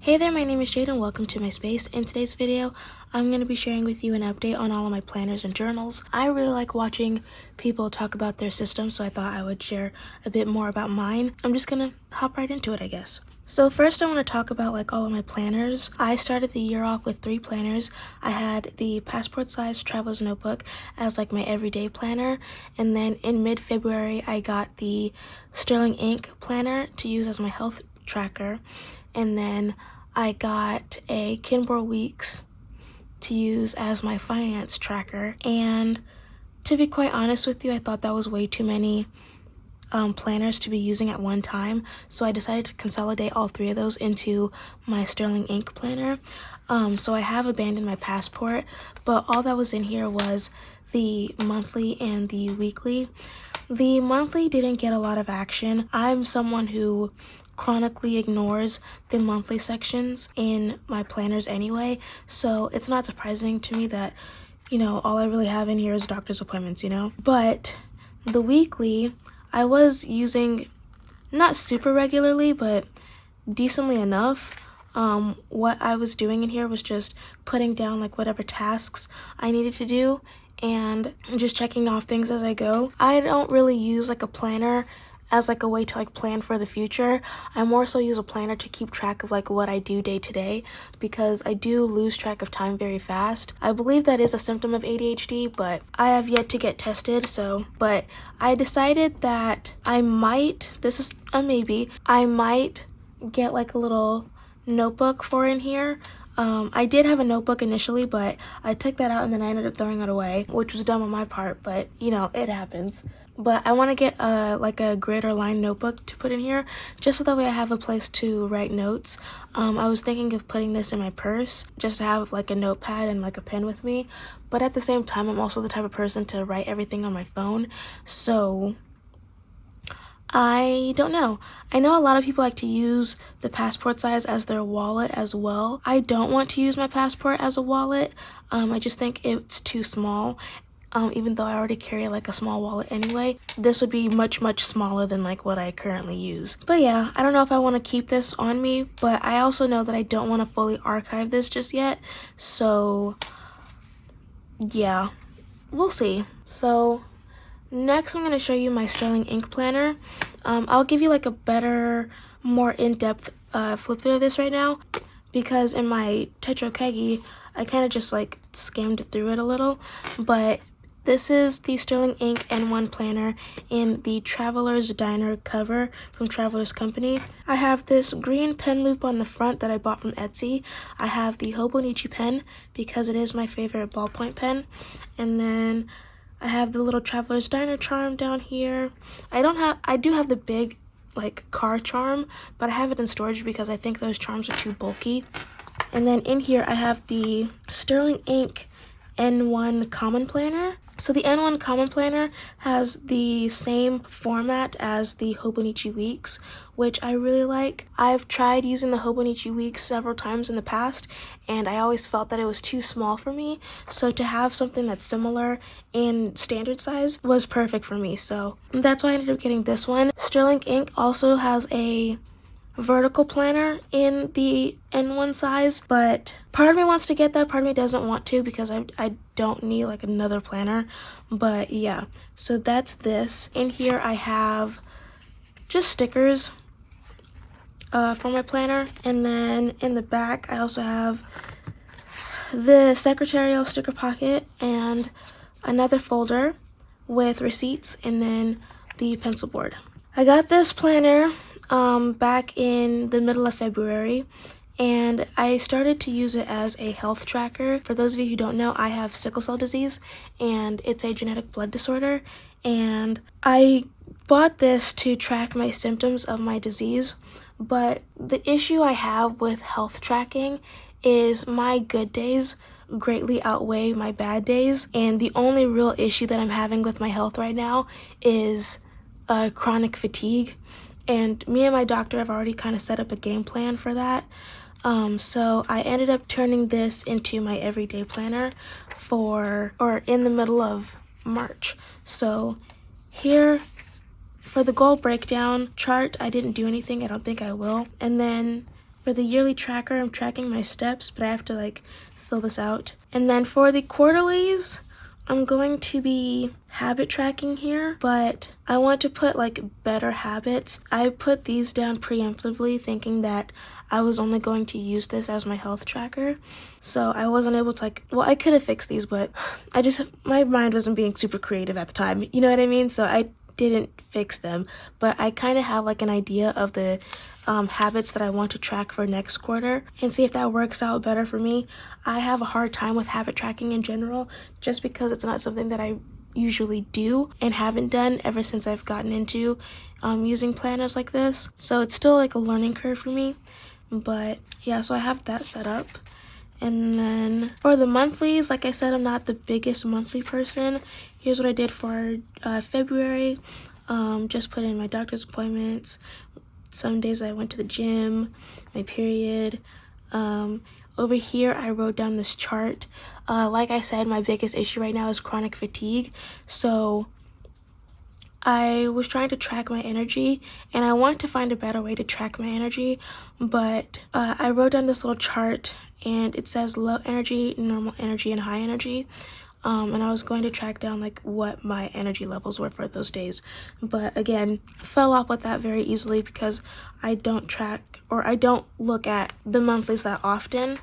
Hey there, my name is Jade and welcome to my space. In today's video, I'm going to be sharing with you an update on all of my planners and journals. I really like watching people talk about their systems, so I thought I would share a bit more about mine. I'm just going to hop right into it, I guess. So first I want to talk about all of my planners. I started the year off with 3 planners. I had the passport size traveler's notebook as my everyday planner, and then in mid-February I got the Sterling Ink planner to use as my health tracker, and then I got a Kinbor Weeks to use as my finance tracker. And to be quite honest with you, I thought that was way too many planners to be using at one time, so I decided to consolidate all 3 of those into my Sterling Ink planner. So I have abandoned my passport, but all that was in here was the monthly and the weekly. The monthly didn't get a lot of action. I'm someone who chronically ignores the monthly sections in my planners anyway, so it's not surprising to me that, all I really have in here is doctor's appointments, But the weekly, I was using not super regularly, but decently enough. What I was doing in here was just putting down whatever tasks I needed to do and just checking off things as I go. I don't really use a planner as a way to plan for the future. I more so use a planner to keep track of what I do day to day, because I do lose track of time very fast. I believe that is a symptom of ADHD, but I have yet to get tested. But I decided that I might, this is a maybe, I might get a little notebook for in here. I did have a notebook initially, but I took that out and then I ended up throwing it away, which was dumb on my part, but it happens. But I want to get a grid or line notebook to put in here, just so that way I have a place to write notes. I was thinking of putting this in my purse, just to have a notepad and a pen with me. But at the same time, I'm also the type of person to write everything on my phone, so I don't know. I know a lot of people like to use the passport size as their wallet as well. I don't want to use my passport as a wallet. I just think it's too small. Even though I already carry a small wallet anyway, this would be much smaller than what I currently use. But yeah, I don't know if I want to keep this on me, but I also know that I don't want to fully archive this just yet. So yeah, we'll see. So next I'm going to show you my Sterling Ink planner. I'll give you a better, more in-depth flip through of this right now, because in my Tetra Kegi I kind of just skimmed through it a little. But this is the Sterling Ink N1 planner in the Traveler's Diner cover from Traveler's Company. I have this green pen loop on the front that I bought from Etsy. I have the Hobonichi pen because it is my favorite ballpoint pen. And then I have the little Traveler's Diner charm down here. I do have the big car charm, but I have it in storage because I think those charms are too bulky. And then in here I have the Sterling Ink N1 Common Planner. So the N1 Common Planner has the same format as the Hobonichi Weeks, which I really like. I've tried using the Hobonichi Weeks several times in the past, and I always felt that it was too small for me. So to have something that's similar in standard size was perfect for me. So that's why I ended up getting this one. Sterling Ink also has a vertical planner in the N1 size, but part of me wants to get that, part of me doesn't want to, because I don't need another planner. But yeah, so that's this. In here I have just stickers for my planner, and then in the back I also have the secretarial sticker pocket and another folder with receipts, and then the pencil board. I got this planner back in the middle of February, and I started to use it as a health tracker. For those of you who don't know, I have sickle cell disease, and it's a genetic blood disorder, and I bought this to track my symptoms of my disease. But the issue I have with health tracking is my good days greatly outweigh my bad days, and the only real issue that I'm having with my health right now is chronic fatigue. And me and my doctor have already kind of set up a game plan for that. So I ended up turning this into my everyday planner in the middle of March. So here for the goal breakdown chart, I didn't do anything. I don't think I will. And then For the yearly tracker, I'm tracking my steps, but I have to like fill this out. And then for the quarterlies, I'm going to be habit tracking here, but I want to put like better habits. I put these down preemptively thinking that I was only going to use this as my health tracker. So I wasn't able to I could have fixed these, but my mind wasn't being super creative at the time. You know what I mean? So I didn't fix them, but I kind of have like an idea of the habits that I want to track for next quarter and see if that works out better for me. I have a hard time with habit tracking in general just because it's not something that I usually do and haven't done ever since I've gotten into using planners like this. So it's still like a learning curve for me. But yeah, so I have that set up. And then for the monthlies, like I said, I'm not the biggest monthly person. Here's what I did for February. Just put in my doctor's appointments. Some days I went to the gym, my period. Over here, I wrote down this chart. Like I said, my biggest issue right now is chronic fatigue. So I was trying to track my energy, and I want to find a better way to track my energy, but I wrote down this little chart, and it says low energy, normal energy, and high energy. And I was going to track down like what my energy levels were for those days. But again, fell off with that very easily because I don't track or I don't look at the monthlies that often.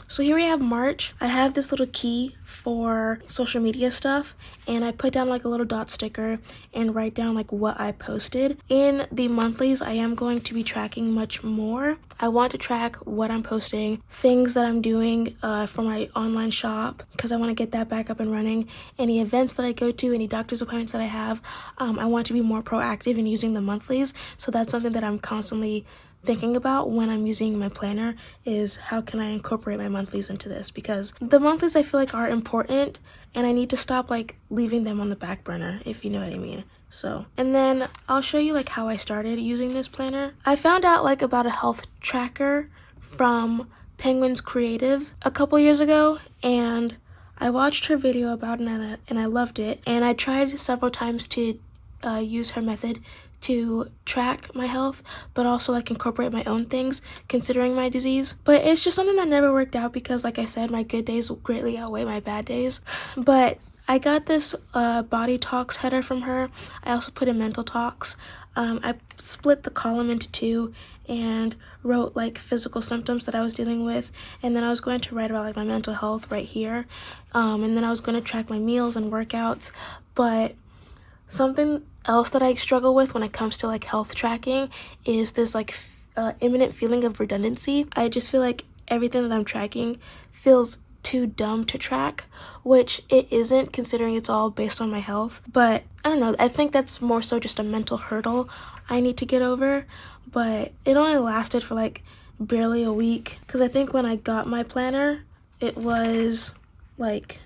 So here we have March. I have this little key for social media stuff, and I put down like a little dot sticker and write down like what I posted. In the monthlies, I am going to be tracking much more. I want to track what I'm posting, things that I'm doing for my online shop, because I want to get that back up and running. Any events that I go to, any doctor's appointments that I have, I want to be more proactive in using the monthlies. So that's something that I'm constantly thinking about when I'm using my planner, is how can I incorporate my monthlies into this, because the monthlies I feel like are important and I need to stop like leaving them on the back burner, if you know what I mean. So, and then I'll show you like how I started using this planner. I found out like about a health tracker from Penguin's Creative a couple years ago, and I watched her video about it and I loved it, and I tried several times to use her method to track my health, but also like incorporate my own things considering my disease. But it's just something that never worked out because, like I said, my good days greatly outweigh my bad days. But I got this body talks header from her. I also put in mental talks. I split the column into two and wrote like physical symptoms that I was dealing with, and then I was going to write about like my mental health right here, and then I was going to track my meals and workouts. But something else that I struggle with when it comes to like health tracking is this like imminent feeling of redundancy. I just feel like everything that I'm tracking feels too dumb to track, which it isn't considering it's all based on my health. But I don't know, I think that's more so just a mental hurdle I need to get over. But it only lasted for like barely a week, because I think when I got my planner it was like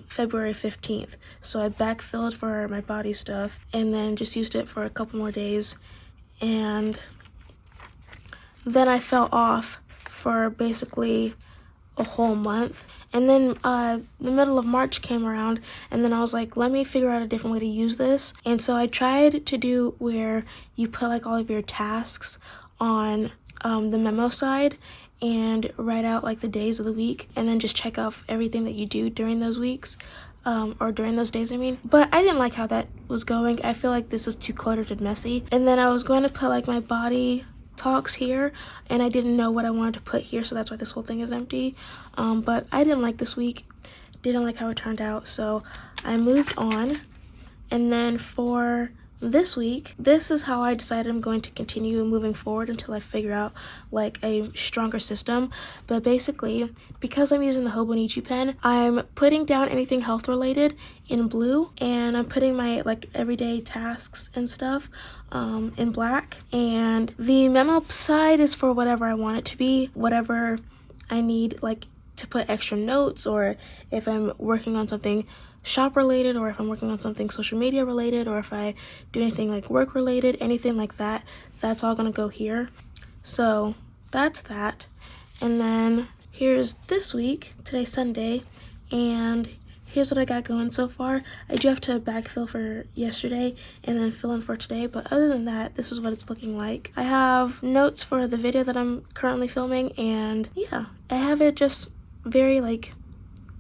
February 15th. So I backfilled for my body stuff and then just used it for a couple more days, and then I fell off for basically a whole month. And then the middle of March came around, and then I was like, let me figure out a different way to use this. And so I tried to do where you put like all of your tasks on the memo side and write out like the days of the week, and then just check off everything that you do during those weeks, or during those days, I mean. But I didn't like how that was going. I feel like this is too cluttered and messy. And then I was going to put like my body talks here, and I didn't know what I wanted to put here, so that's why this whole thing is empty. But I didn't like this week, didn't like how it turned out, so I moved on. And then for this week, this is how I decided I'm going to continue moving forward until I figure out like a stronger system. But basically, because I'm using the Hobonichi pen, I'm putting down anything health related in blue, and I'm putting my like everyday tasks and stuff in black, and the memo side is for whatever I want it to be, whatever I need like to put extra notes, or if I'm working on something shop related, or if I'm working on something social media related, or if I do anything like work related, anything like that, that's all gonna go here. So that's that. And then here's this week. Today's Sunday, and here's what I got going so far. I do have to backfill for yesterday and then fill in for today, but other than that, this is what it's looking like. I have notes for the video that I'm currently filming, and yeah, I have it just very like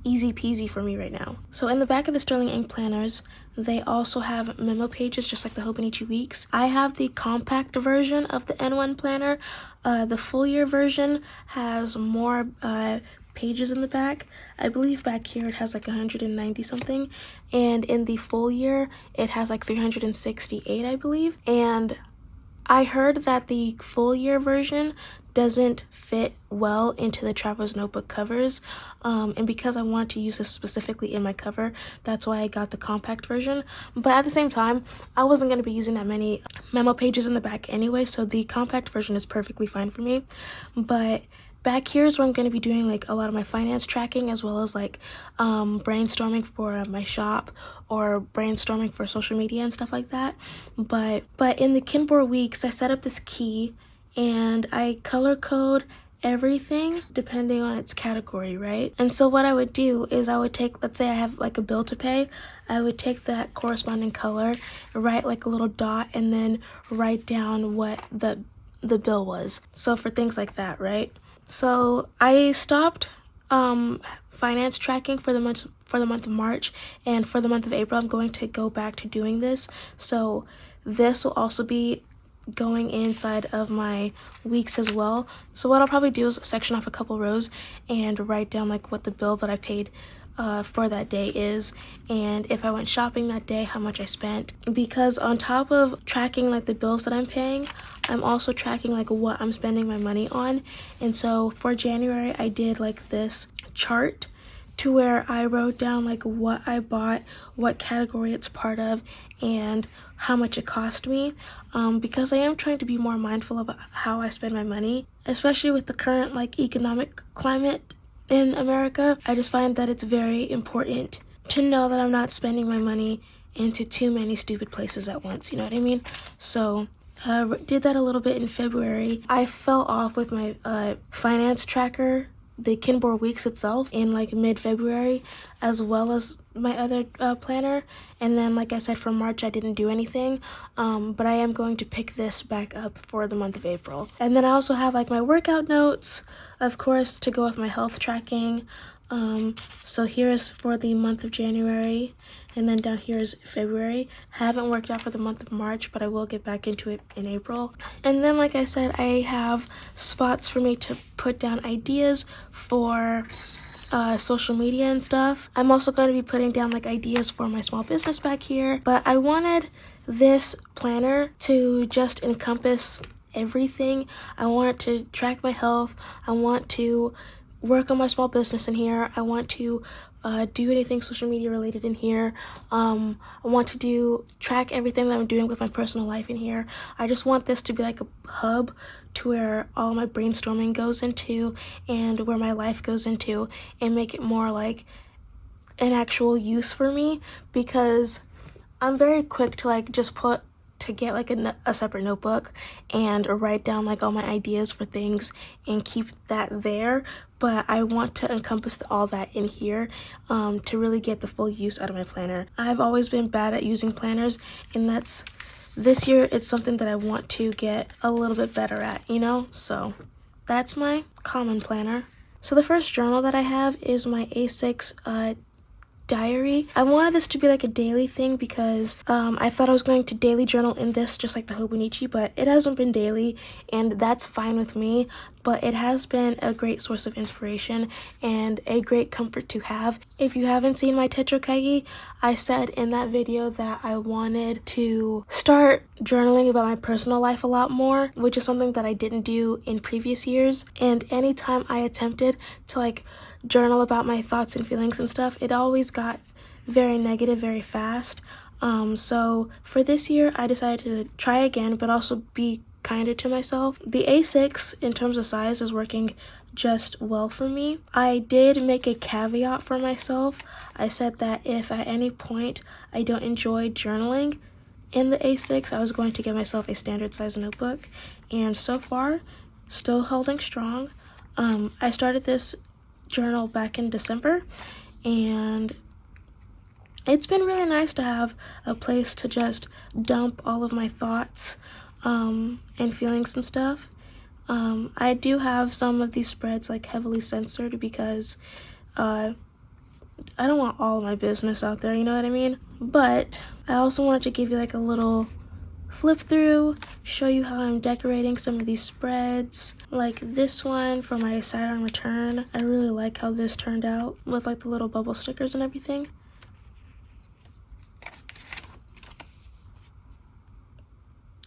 easy peasy for me right now. So in the back of the Sterling Ink planners, they also have memo pages just like the Hobonichi Weeks. I have the compact version of the N1 planner. The full year version has more pages in the back. I believe back here it has like 190 something, and in the full year it has like 368, I believe. And I heard that the full year version doesn't fit well into the Traveler's Notebook covers, and because I wanted to use this specifically in my cover, that's why I got the compact version. But at the same time, I wasn't going to be using that many memo pages in the back anyway, so the compact version is perfectly fine for me. But back here is where I'm going to be doing like a lot of my finance tracking, as well as like brainstorming for my shop or brainstorming for social media and stuff like that. But in the Kinbor Weeks, I set up this key and I color code everything depending on its category, right? And so what I would do is I would take, let's say I have like a bill to pay, I would take that corresponding color, write like a little dot, and then write down what the bill was. So for things like that, right? So I stopped finance tracking for the month of March, and for the month of April I'm going to go back to doing this. So this will also be going inside of my weeks as well. So what I'll probably do is section off a couple rows and write down like what the bill that I paid for that day is, and if I went shopping that day, how much I spent. Because on top of tracking like the bills that I'm paying, I'm also tracking like what I'm spending my money on. And so for January, I did like this chart to where I wrote down like what I bought, what category it's part of, and how much it cost me, because I am trying to be more mindful of how I spend my money, especially with the current like economic climate in America. I just find that it's very important to know that I'm not spending my money into too many stupid places at once, you know what I mean? So did that a little bit in February. I fell off with my finance tracker, the Kinbor Weeks itself, in like mid-February, as well as my other planner. And then like I said, for March I didn't do anything, but I am going to pick this back up for the month of April. And then I also have like my workout notes, of course, to go with my health tracking. So here's for the month of January, and then down here is February. Haven't worked out for the month of March, but I will get back into it in April. And then like I said, I have spots for me to put down ideas for social media and stuff. I'm also going to be putting down like ideas for my small business back here, but I wanted this planner to just encompass everything. I want it to track my health. I want to work on my small business in here. I want to do anything social media related in here. I want to track everything that I'm doing with my personal life in here. I just want this to be like a hub to where all my brainstorming goes into and where my life goes into, and make it more like an actual use for me, because I'm very quick to like just get like a separate notebook and write down like all my ideas for things and keep that there. But I want to encompass all that in here to really get the full use out of my planner. I've always been bad at using planners, and this year it's something that I want to get a little bit better at, you know? So that's my common planner. So the first journal that I have is my A6 diary. I wanted this to be like a daily thing because I thought I was going to daily journal in this just like the Hobonichi, but it hasn't been daily, and that's fine with me. But it has been a great source of inspiration and a great comfort to have. If you haven't seen my Tetrokagi, I said in that video that I wanted to start journaling about my personal life a lot more, which is something that I didn't do in previous years. And anytime I attempted to like journal about my thoughts and feelings and stuff, it always got very negative very fast. So for this year, I decided to try again, but also be kinder to myself. The A6 in terms of size is working just well for me. I did make a caveat for myself. I said that if at any point I don't enjoy journaling in the A6, I was going to get myself a standard size notebook, and so far still holding strong. I started this journal back in December, and it's been really nice to have a place to just dump all of my thoughts and feelings and stuff. I do have some of these spreads like heavily censored because I don't want all of my business out there, you know what I mean? But I also wanted to give you like a little flip through, show you how I'm decorating some of these spreads. Like this one for my side on return. I really like how this turned out with like the little bubble stickers and everything.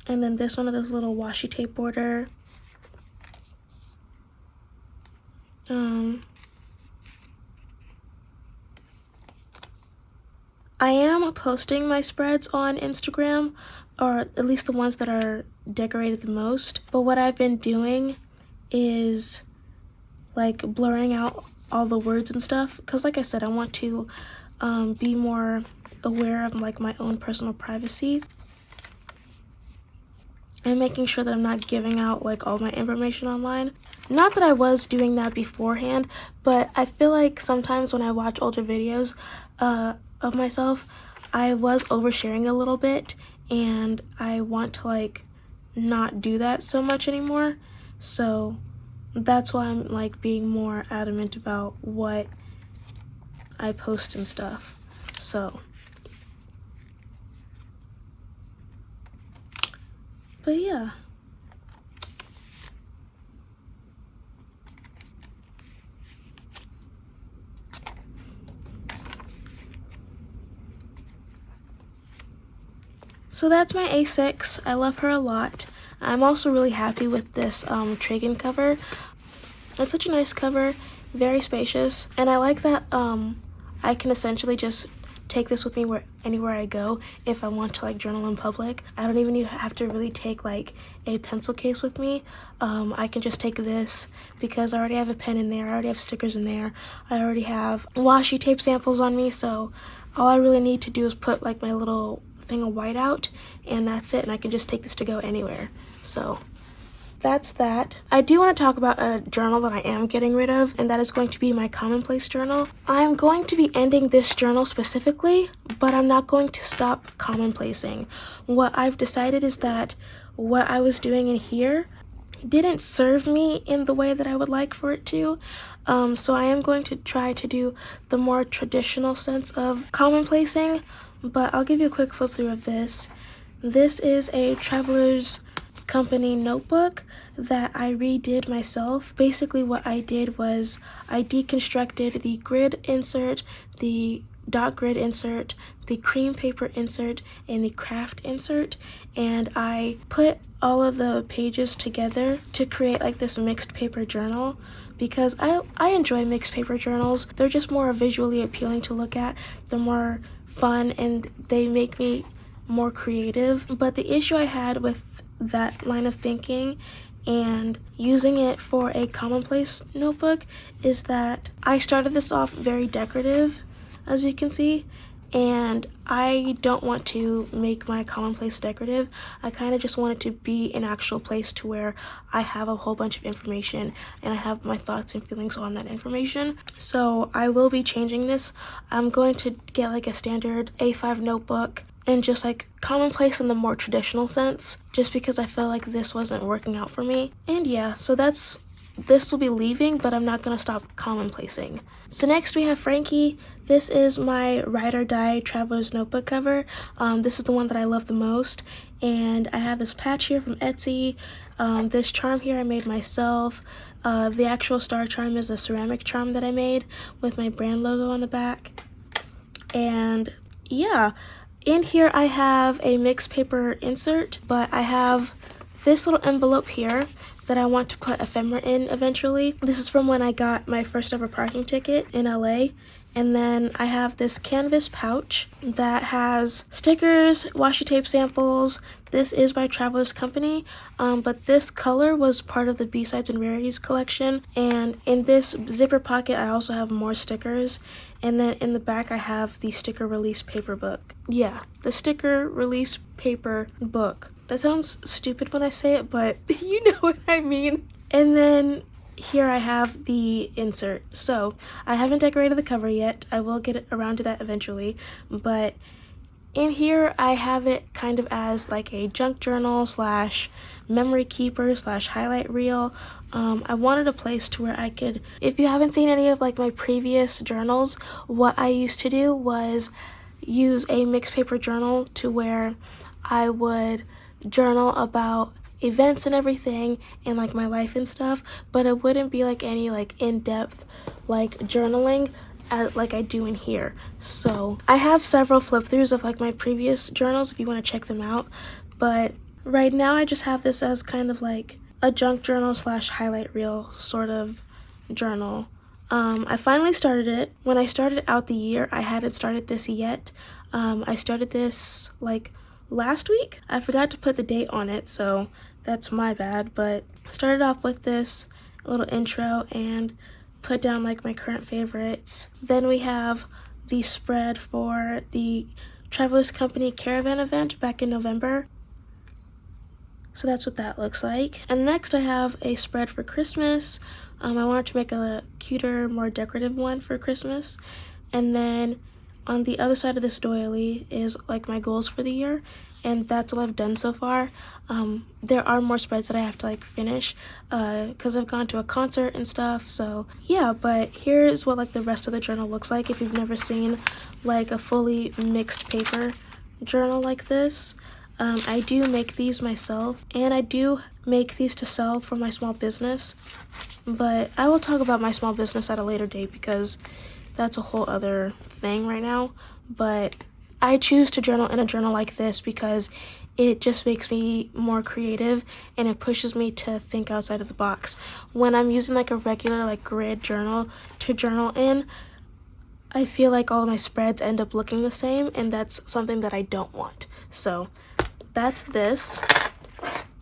And then this one of this little washi tape border. I am posting my spreads on Instagram, or at least the ones that are decorated the most. But what I've been doing is like blurring out all the words and stuff. Because like I said, I want to be more aware of like my own personal privacy. And making sure that I'm not giving out like all my information online. Not that I was doing that beforehand, but I feel like sometimes when I watch older videos of myself, I was oversharing a little bit, and I want to like not do that so much anymore. So that's why I'm like being more adamant about what I post and stuff. But yeah. So that's my A6. I love her a lot. I'm also really happy with this Tragan cover. It's such a nice cover, very spacious, and I like that I can essentially just take this with me anywhere I go if I want to like journal in public. I don't even have to really take like a pencil case with me. I can just take this because I already have a pen in there, I already have stickers in there, I already have washi tape samples on me, so all I really need to do is put like my little thing of white out, and that's it, and I can just take this to go anywhere. So that's that. I do want to talk about a journal that I am getting rid of, and that is going to be my commonplace journal. I'm going to be ending this journal specifically, but I'm not going to stop commonplacing. What I've decided is that what I was doing in here didn't serve me in the way that I would like for it to. So I am going to try to do the more traditional sense of commonplacing, but I'll give you a quick flip through of this. This is a Traveler's Company notebook that I redid myself. Basically what I did was I deconstructed the grid insert, the dot grid insert, the cream paper insert, and the craft insert, and I put all of the pages together to create like this mixed paper journal because I enjoy mixed paper journals. They're just more visually appealing to look at. They're more fun and they make me more creative. But the issue I had with that line of thinking and using it for a commonplace notebook is that I started this off very decorative, as you can see, and I don't want to make my commonplace decorative. I kind of just want it to be an actual place to where I have a whole bunch of information and I have my thoughts and feelings on that information. So I will be changing this. I'm going to get like a standard A5 notebook and just like commonplace in the more traditional sense, just because I felt like this wasn't working out for me. And yeah, so this will be leaving, but I'm not gonna stop commonplacing. So next we have Frankie. This is my Ride or Die Traveler's Notebook cover. This is the one that I love the most, and I have this patch here from Etsy. This charm here I made myself. The actual star charm is a ceramic charm that I made with my brand logo on the back. And yeah, in here I have a mixed paper insert, but I have this little envelope here that I want to put ephemera in eventually. This is from when I got my first ever parking ticket in LA. And then I have this canvas pouch that has stickers, washi tape samples. This is by Traveler's Company, but this color was part of the B-Sides and Rarities collection. And in this zipper pocket, I also have more stickers. And then in the back, I have the sticker release paper book. Yeah, the sticker release paper book. That sounds stupid when I say it, but you know what I mean. And then here I have the insert. So I haven't decorated the cover yet. I will get around to that eventually, but in here I have it kind of as like a junk journal slash memory keeper slash highlight reel. I wanted a place to where I could, if you haven't seen any of like my previous journals, what I used to do was use a mixed paper journal to where I would journal about events and everything and like my life and stuff, but it wouldn't be like any like in-depth like journaling like I do in here. So I have several flip throughs of like my previous journals if you want to check them out, but right now I just have this as kind of like a junk journal slash highlight reel sort of journal. I finally started it. When I started out the year, I hadn't started this yet. I started this like last week. I forgot to put the date on it, so that's my bad, but started off with this little intro and put down like my current favorites. Then we have the spread for the Travelers Company Caravan event back in November. So that's what that looks like. And next I have a spread for Christmas. I wanted to make a cuter, more decorative one for Christmas. And then on the other side of this doily is like my goals for the year, and that's all I've done so far. There are more spreads that I have to like finish because I've gone to a concert and stuff, so yeah. But here's what like the rest of the journal looks like if you've never seen like a fully mixed paper journal like this. I do make these myself, and I do make these to sell for my small business, but I will talk about my small business at a later date because that's a whole other thing right now. But I choose to journal in a journal like this because it just makes me more creative and it pushes me to think outside of the box. When I'm using like a regular like grid journal to journal in, I feel like all of my spreads end up looking the same, and that's something that I don't want. So that's this.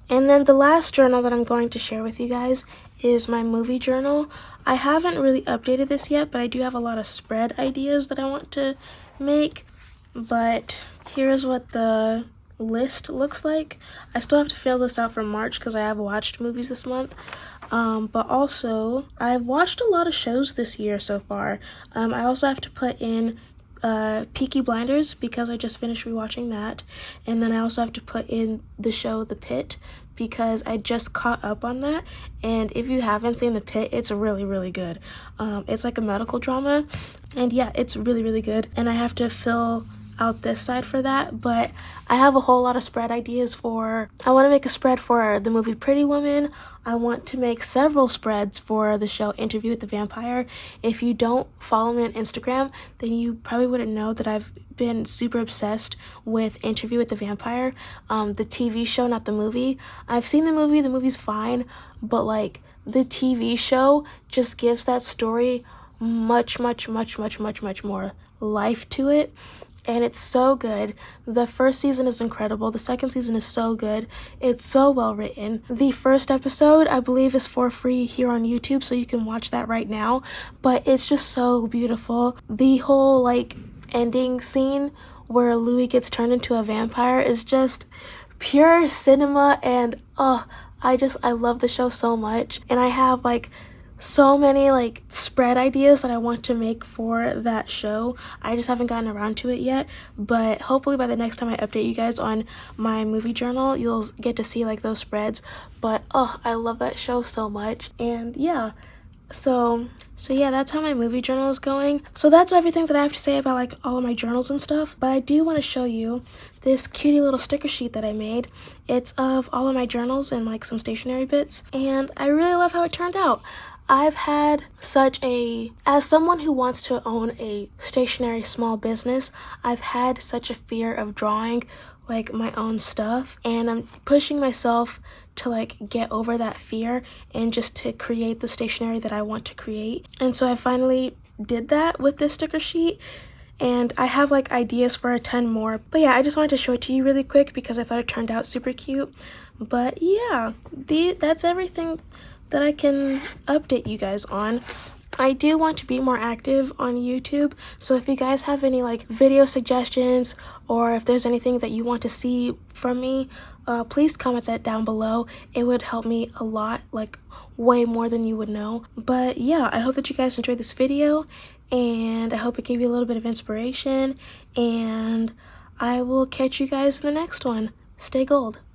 And then the last journal that I'm going to share with you guys is my movie journal. I haven't really updated this yet, but I do have a lot of spread ideas that I want to make. But here's what the list looks like. I still have to fill this out for March because I have watched movies this month. But also, I've watched a lot of shows this year so far. I also have to put in Peaky Blinders because I just finished rewatching that. And then I also have to put in the show The Pitt because I just caught up on that. And if you haven't seen The Pitt, it's really, really good. It's like a medical drama. And yeah, it's really, really good. And I have to fill out this side for that, but I have a whole lot of spread ideas for, I want to make a spread for the movie Pretty Woman. I want to make several spreads for the show Interview with the Vampire. If you don't follow me on Instagram, then you probably wouldn't know that I've been super obsessed with Interview with the Vampire, the TV show, not the movie. I've seen the movie's fine, but like the TV show just gives that story much more life to it. And it's so good. The first season is incredible. The second season is so good. It's so well written. The first episode, I believe, is for free here on YouTube, so you can watch that right now. But it's just so beautiful. The whole, like, ending scene where Louis gets turned into a vampire is just pure cinema, and, I love the show so much. And I have, like, so many like spread ideas that I want to make for that show. I just haven't gotten around to it yet, but hopefully by the next time I update you guys on my movie journal, you'll get to see like those spreads. But I love that show so much. And yeah, so yeah, that's how my movie journal is going. So that's everything that I have to say about like all of my journals and stuff. But I do want to show you this cutie little sticker sheet that I made. It's of all of my journals and like some stationery bits, and I really love how it turned out. I've had as someone who wants to own a stationary small business, I've had such a fear of drawing like my own stuff, and I'm pushing myself to like get over that fear and just to create the stationery that I want to create. And so I finally did that with this sticker sheet, and I have like ideas for a ton more. But yeah, I just wanted to show it to you really quick because I thought it turned out super cute. But yeah, that's everything that I can update you guys on. I do want to be more active on YouTube, so if you guys have any like video suggestions or if there's anything that you want to see from me, please comment that down below. It would help me a lot, like way more than you would know. But yeah, I hope that you guys enjoyed this video, and I hope it gave you a little bit of inspiration, and I will catch you guys in the next one. Stay gold.